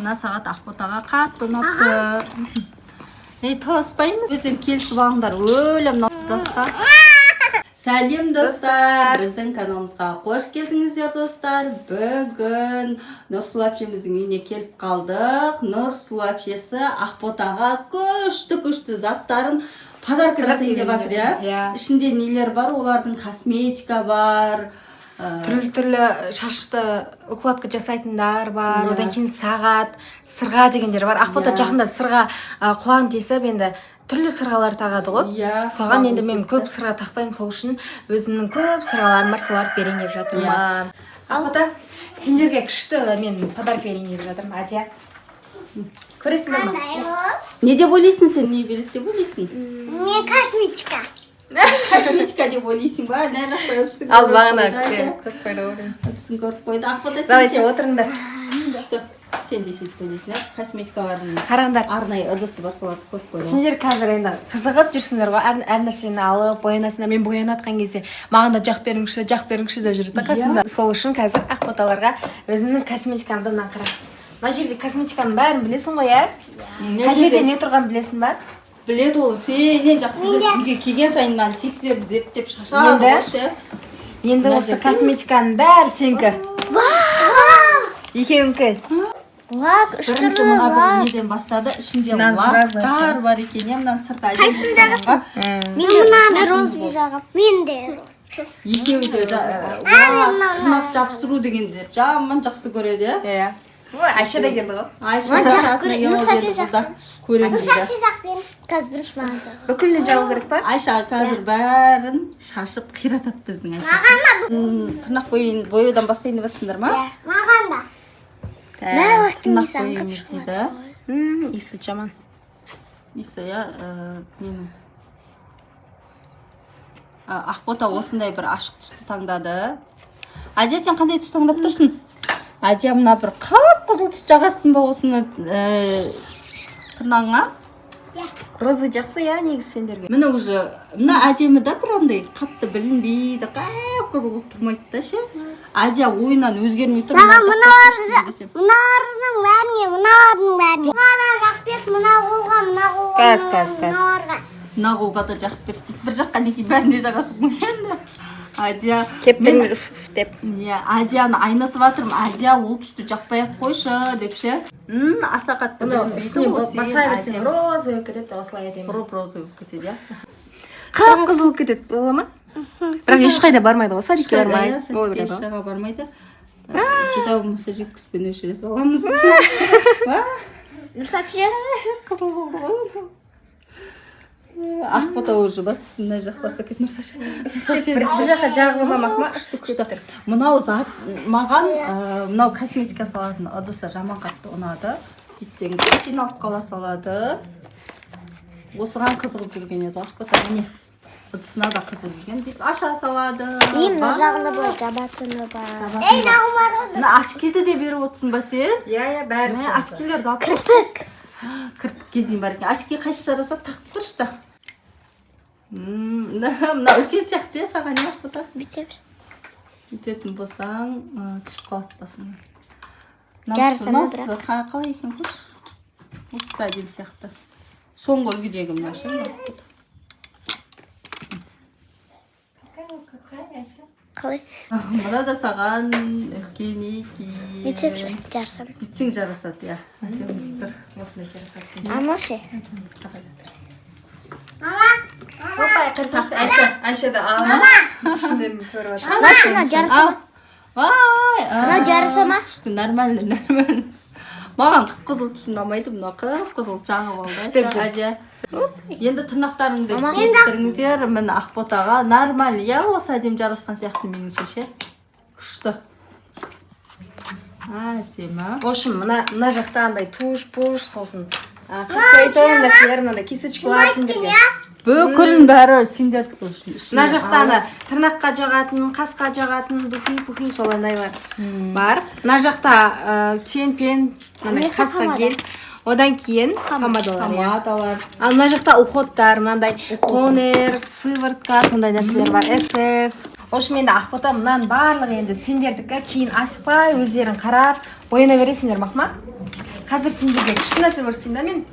Мына сағат Ақботаға қатты ұнапты. Таласпаймыз. Өзден келісіп алыңдар. Өлім затқа. Сәлем достар. Біздің каналымызға қош келдіңіздер достар. Бүгін Нұрсұлу әпшеміздің үйіне келіп қалдық. Нұрсұлу әпшесі Ақботаға күшті заттарын подарка жасайын деп жатыр, иә. Ішінде нелер бар? Олардың косметика бар. Түрлі шашықты укладка жасайтындар бар, одан кейін сағат, сырға дегендер бар. Ақбота жақында сырға құлағын тесіп, енді түрлі сырғалар тағады ғой. Соған енді мен көп сырға тақпаймын, сол үшін өзімнің көп сырғаларым бар, соларды берейін деп жатырмын. Ақбота, сендерге күшті мен подарка берейін деп жатырмын, Адия. Көресіңдер ма? Не деп ойлайсың сен? Не береді деп ойлайсың? Мен косметика. Косметика деп ойлайсың ба? Нә жақта өтсің? Ал бағана көріп қойды ғой. Өтсің көріп қойды. Ақбота сен отырыңдар. Сен де сөйтіп ойлайсың, косметикалардың қараңдар. Арнайы ыдысы бар, соларды қойып қойды. Сендер қазір енді қызығып жүрсіңдер ғой, әр нәрсені алып, боянасыңдар. Мен боянатқан кезде маған да жақ беріңізші деп жүрді қасында. Сол үшін қазір Ақботаларға өзімнің косметикамды мына қара. Мына жерде косметиканың бәрін білесің ғой, иә? Қай жерде не тұрғанын білесің ба? Біледі ол, сенен жақсы үйге келген сайын мынаны тексеріп зерттеп шашады ғой. Енді осы косметиканың бәрі сенікі. Екеуіңкі. Бірінші мына бір неден бастады, ішінде лактар бар екен, мынаны сырта қайсысын жағасың? Мен мынаны розовый жағам. Мен де екеуі де тырнақ жабыстыру дегендер жаман жақсы көреді, иә? Айша да келді ғой. Айша арасына келді бұлда көремін дейді. Қазір бірінші маған жақ. Бүкіліне жағу керек па? Айшаға қазір бәрін шашып қиратады біздің Айша. Тырнақ бояудан бастайын деп жатсыңдар ма? Маған да. Тырнақ бояуымыз дейді. Иісі жаман. Иісі, иә, менің. Ақбота осындай бір ашық түсті таңдады. Адия, сен қандай түс таңдап тұрсың? Адия, мына бір қап-қызыл түс жағасың ба осыны тырнағыңа? Розы жақсы, иә, негізі сендерге. Міне уже, мына әдемі да бір андай қатты білінбейді, қап-қызыл болып тұрмайды да ше. Адия ойынан өзгермей тұр. Мыналардың бәріне. Мына жақ берс, мына қолға, мына қолға. Мына қолға да жақып берс дейді. Бір жаққа неке бәріне жағасың ғой енді. Адия кептен деп. Адияны айнатып жатырмын. Адия ол түсті жақпай-ақ қойшы деп ше. Аса қатты білінбейді. Басылай берсең розы өп кетеді, осылай әдемі. Розы өп кетеді, иә. Қап-қызыл өп кетеді, бола ма? Бірақ ешқайда бармайды ғой, садикке бармайды. Садикке ешқайда бармайды. Жүдә болмаса жеткізбен өшіре саламыз. Қызыл болды ғой. Ақбота уже басына жақпаса кет Нұрсаша. Бір жаққа жағып алмамақ ма? Мынау зат маған мынау косметика салатын ыдысы жаман қатты ұнады. Битсең жиналып қала салады. Осыған қызығып жүрген еді Ақбота. Міне ыдысына да қызығып жүрген деп аша салады. Мына жағында былай жабатыны бар. Ей, мына очкиді де беріп отырсың ба сен? Иә, бәрі. Очкилерді алып кірпік. Кірпікке дейін бар екен. Очки қайсы жараса тақып тұршы да. Мына үлкен сияқты саған не Ақбота? Бүйтіп. Бүйтетін болсаң, түсіп қалады басың. Жарысына бірақ. Қалай екен көш? Осы да әдем сияқты. Соңғы үлгідегі мына ше. Қалай? Мына да саған үлкен екен. Бүйтіп жарысам. Бүйтсең жарасады, иә. Осындай жарасады. Ама ше. Айша да ама. Ішінде көріп жатыр. Машина жарысама. Мына жарысама. Нормально. Маған қып-қызыл түсін ұнамайды, мына қып-қызыл жаңып алды. Адия. Енді тырнақтарыңды кептіріңдер, міне Ақботаға нормально, иә, осы әдем жарасқан сияқты меніңше ше. Күшті. Әдемі. В общем, мына жақта андай туш-пуш, сосын қасқайтын нәрселер, мынандай кисочкалар сендерге. Бүкілін бәрі сендерді көршін. Мына жақта тырнаққа жағатын, қасқа жағатын, духи-пухи соландайлар бар. Мына жақта тен-пен, қасқа гель. Одан кейін помадалар. Ал мына жақта уходтар, мынандай тонер, сыворотка, сондай нәрселер бар. SPF. В общем, енді Ақбота мынаның барлығы енді сендердікі, кейін асықпай өздерің қарап бояна бересіңдер, мақма? қазір сендерге күшті нәрсе көрсетейін да мен.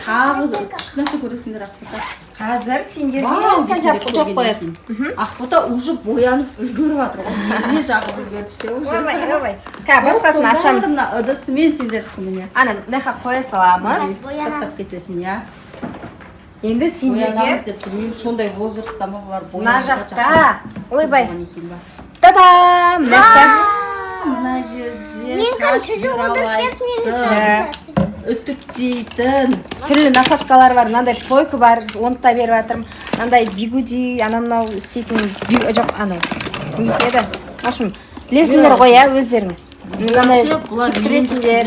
Тағы күшті нәрсе көресіңдер Ақбота. Қазір сендерге Вау, жап қояйық. Ақбота уже боянып үлгеріп жатыр ғой. Еліне жағып үлгерді ше уже. Ойбай. Басқасын ашамыз. Мына ыдысымен сендер күніне. Ана мына қоя саламыз. Тоқтап кетесің, иә. Енді сендерге Боянамыз деп тұрмын. Сондай возрастта ма бұлар боянып. мына жақта. Ойбай. Та Та-дам! Мына жақта. мына жерде шаш үтіктейтін Түрлі насадкалар бар, мынандай плойка бар, оны да беріп жатырмын. Мынандай бигуди, мынау істейтін жоқ, анау. Не еді? Ашым, білесіңдер ғой, өздерің. Мынандай кептіресіңдер.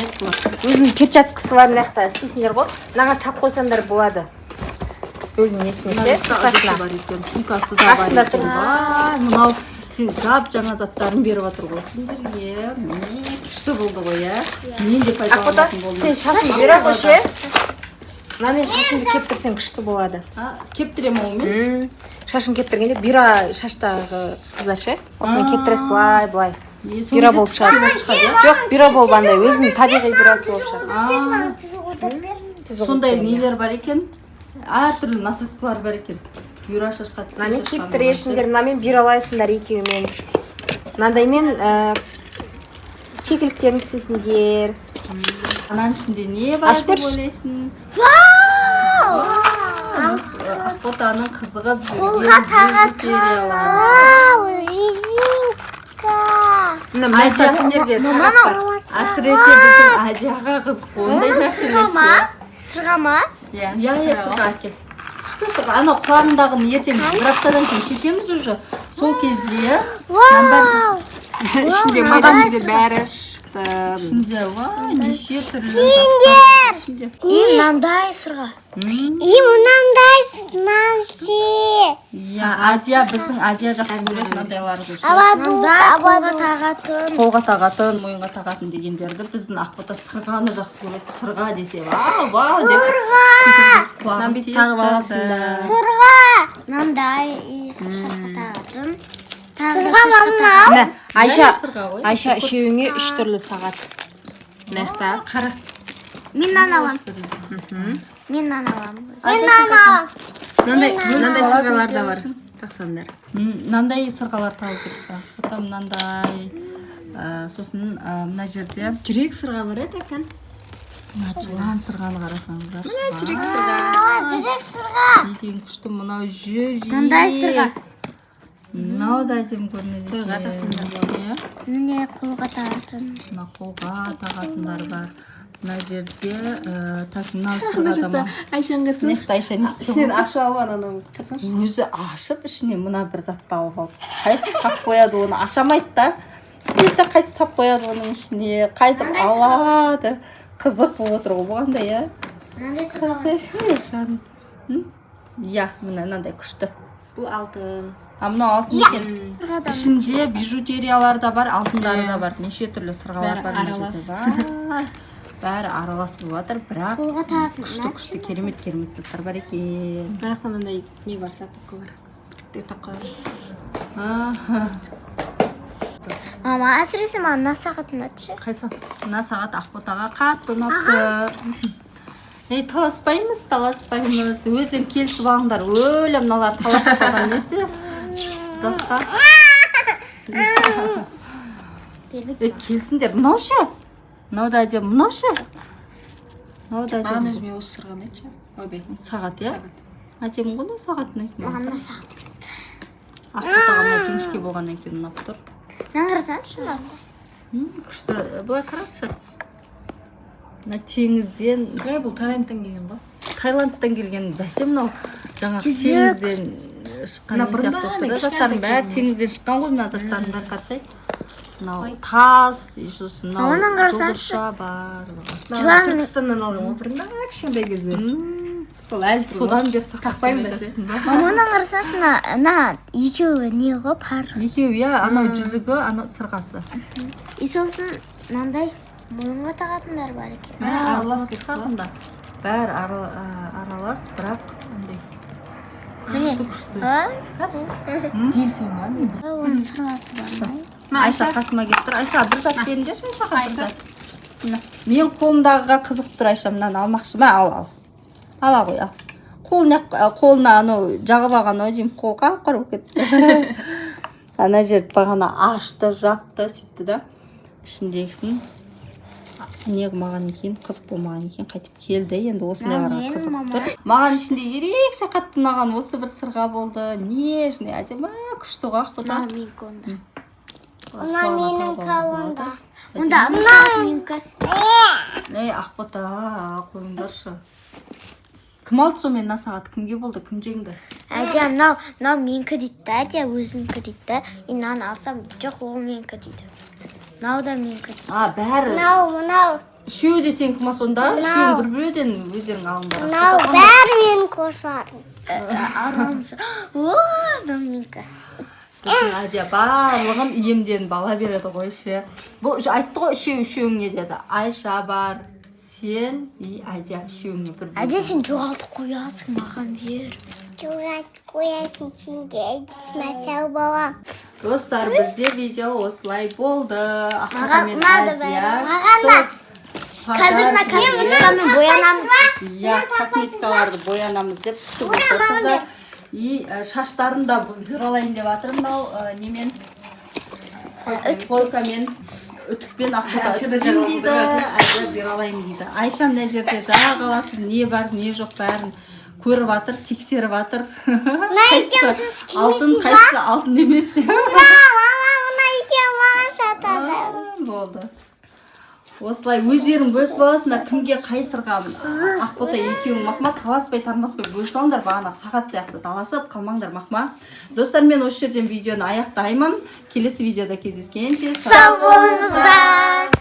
Өзінің перчаткасы бар, мына жақта істейсіңдер ғой. Мынаға сап қойсаңдар болады. Өзінің несіне ше, сумкасы да бар екен. Мынау сен жап-жаңа заттарын беріп жатыр ғой сендерге. Күшті болды ғой, мен де пайдаланатын болдым. Сен шашын беріп қой ше. Мына мен шашымды кептірсең күшті болады. Кептірем ау мен? Шашын кептіргенде бұйра шаштағы қыздар ше. Осымен кептіреді былай. Бұйра болып шығады. Жоқ, бұйра болып андай өзінің табиғи бұйрасы болып шығады. Сондай нелер бар екен. Әртүрлі насадкалар бар екен. Бұйра шашқа. Мынамен кептіресіңдер, мынамен бұйралайсыңдар екеуімен. Мынандаймен кекіліктерін істесіңдер. Ананың ішінде не бар деп ойлайсың? Ақботаның қызығып Қолға тағатын. Мына сендерге сағат бар. Әсіресе біздің Азияға қызық ондай нәрселер ше. Сырға ма? Иә, сырға әкел. Күшті сырға. Ана құлағындағы ертең бір аптадан кейін шешеміз уже. Сол кезде ішінде майдамызда бәрі шықты. ішінде неше түрлі Сендер! Мынандай сырға. Мынандай нәрсе. Иә, Азия біздің Азия жақсы көретін мынандайларды ше. Қолға тағатын. Қолға тағатын, мойынға тағатын дегендерді біздің Ақбота сырғаны жақсы көреді. Сырға десе, вау деп құлағын тағып аласыңдар. Сырға. Мынандай шашқа тағатын. Сырға мама. Айша үшеуіңе 3 түрлі сағат. Мына қара. Мен аналам. Мен аналам. Мен аналам. Мынандай сырғалар да бар. Тақсаңдар. Мынандай сырғалар тауып кетсе. Сота мынандай. Сосын мына жерде Жүрек сырға бар еді екен. жылан сырғаны қарасаңыздар. Жүрек сырға. Жүрек сырға. Етең күшті мынау жүрек. Мынандай сырға. Мынау да әдем көрінеді. Тойға тақсаңдар. Міне қолға тағатын. Мына қолға тағатындар бар. Мына жерде так мынау сырға да Айшаң көрсін. Нешті Айша не істеп Сен ашып алған анау қарсаңшы. өзі ашып ішіне мына бір затты алып алып қайтып сап қояды оны ашамайды да сөйтіп қайтып сап қояды оның ішіне қайтып алады қызық болып отыр ғой бұғандай Мынандай сырға. иә мынандай күшті Бұл алтын. мынау алтын екен ішінде бижутериялар да бар алтындары да бар неше түрлі сырғалар бар бәрі аралас болып жатыр бірақ Қолға тағатын. күшті керемет заттар бар екен Мына жақта мынандай не бар саққылар. Бүктік таққа. Мама, әсіресе маған мына сағат ұнатшы. Қайсы? Мына сағат Ақботаға қатты ұнапты. Таласпаймыз. Өзден келісіп алыңдар. Өлі мыналар таласып қалған несі? Затқа. Келсіңдер. Мынау ше? Мынау да әдем. Мынау ше? Мынау да Маған әдем. өзіме осы сырғаны айтшы. Обе. Сағат, иә? Әдем ғой да сағатын айтын. Маған мына сағат. Ақботаға мына жіңішке болғаннан кейін ұнап тұр. Мынаны қарасаңшы мынаны. Күшті. Былай қараңызшы. Мына теңізден Бұл Таиландтан келген ғой. Таиландтан келген бәсе мынау жаңа теңізден шыққан не сияқты болып заттардың бәрі теңізден шыққан ғой мына заттардың бәрі қарасай. Мынау тас, сосын мынау жоғырша бар. Түркістаннан алған ғой бұрында кішкентай кезде. Сол әлі тұр. Содан бері сақтақпаймын да ше. Маманың қарасаңшы мына екеуі не ғой пар. Екеуі иә, анау жүзігі, анау сырғасы. И сосын мынандай мойынға тағатындар бар екен. Аралас кетқанда. Бәрі аралас, бірақ андай күшті. Дельфин ба не бұл? Оның сырғасы бар ма? Айша қасыма келіп тұр. Айша бір зат беріңдерші Айшаға бір зат. мына мен қолымдағыға қызық тұр Айша, мынаны алмақшы ма? Ал. Ала қой, ал. Қолына анау жағып алған ой деймін, қол қап-қара болып кетті. Ана жерді бағана ашты, жапты, сөйтті да. Ішіндегісін не қылмаған екен, қызық болмаған екен, қайтып келді. Енді осындайларға қызық тұр. Маған ішінде ерекше қатты ұнаған осы бір сырға болды. Нежный, әдемі, күшті ғой Ақбота. Мына менің колонда. Онда менікі. Ақбота, қойыңдаршы. Кім алды сонымен мына сағат? Кімге болды? Кім жеңді? Әже, мынау менікі дейді, әже өзінікі дейді. Мынаны алсам, жоқ, ол менікі дейді. Мынау да менікі дейді. Бәрі. Мынау. Үшеу десең кім сонда? Үшеуін бір-бірден өздерің алыңдар. Мынау бәрі менің қосарым. Арамшы. Мынау менікі. Әже, барлығын иемден бала береді ғой ше. Бұл айтты ғой үшеуіңе деді. Айша бар, сен и Әже үшеуіңе бір-бірден. Әже, сен жоғалтып қоясың, маған бер. Жоғалтып қоясың, сенде әйтісмәсәу балам. Достар, бізде видео осылай болды. Ақбота мен Әже. Қазір косметикамен боянамыз. Иә, косметикаларды боянамыз деп күтіп отырсыздар. И шаштарын да бұралайын деп жатыр мынау немен қойкамен үтікпен Ақбота үтікпен дейді, Әже бұралайын дейді. Айша мына жерде жағаласын, не бар, не жоқ бәрін көріп жатыр, тексеріп жатыр. Қайсысы алтын, қайсысы алтын емес. Мына екеуі маған сатады. Болды. Осылай өздерің бөлісіп аласыңдар, кімге қай сырға. Ақбота екеуің мақма таласпай тармаспай бөлісіп алыңдар, бағана сағат сияқты таласып қалмаңдар мақма. Достар, мен осы жерден видеоны аяқтаймын. Келесі видеода кездескенше сау болыңыздар.